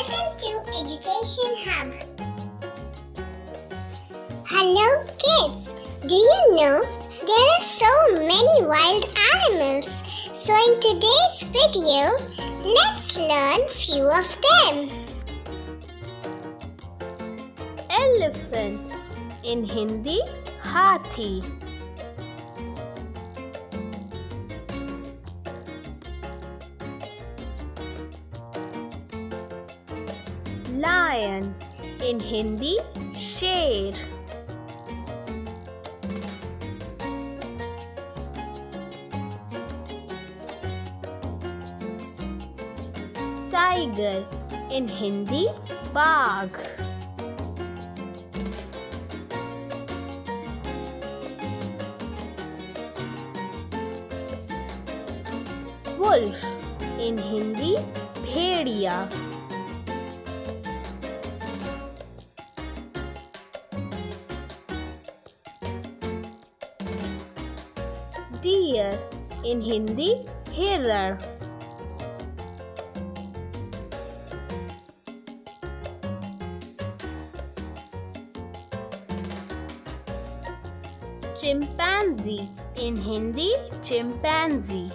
Welcome to Education Hub. Hello kids, do you know there are so many wild animals? So in today's video, let's learn few of them. Elephant, in Hindi हाथी. Lion, in Hindi शेर. Tiger, in Hindi बाघ. Wolf, in Hindi Bhediya. Deer, in Hindi हिरण. Chimpanzee, in Hindi chimpanzee.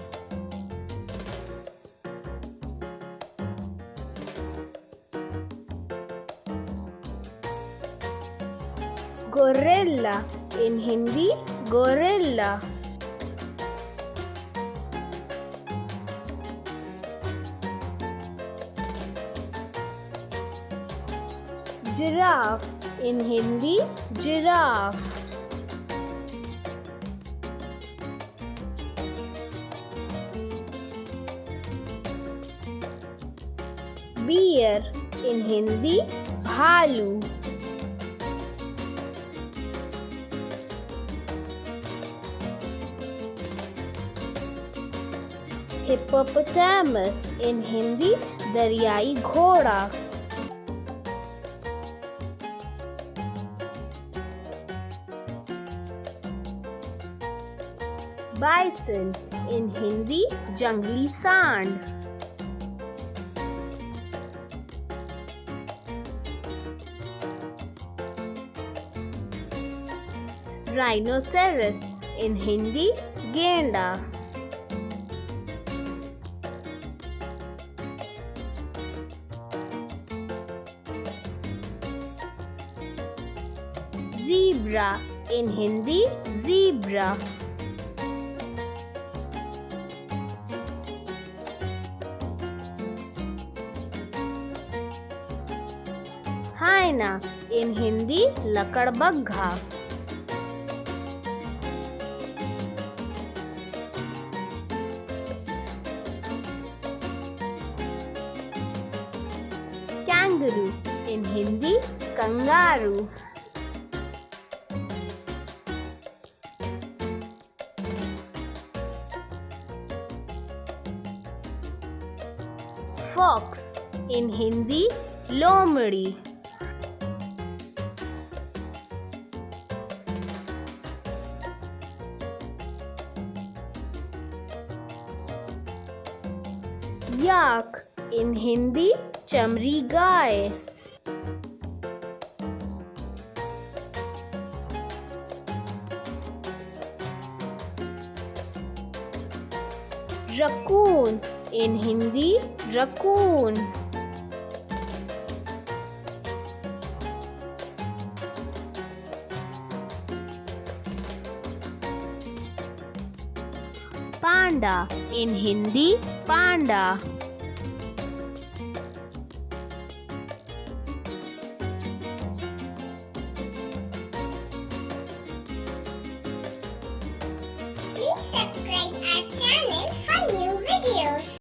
Gorilla, in Hindi gorilla. Giraffe, in Hindi giraffe. Bear, in Hindi भालू. Hippopotamus, in Hindi दरियाई घोड़ा. Bison, in Hindi जंगली सांड. Rhinoceros, in Hindi गेंडा. Zebra, in Hindi zebra. Hyena, in Hindi लकड़बग्घा. Kangaroo, in Hindi kangaroo. Fox, in Hindi लोमड़ी. Yak, in Hindi चमरी गाय. Raccoon, in Hindi raccoon. Panda, in Hindi panda.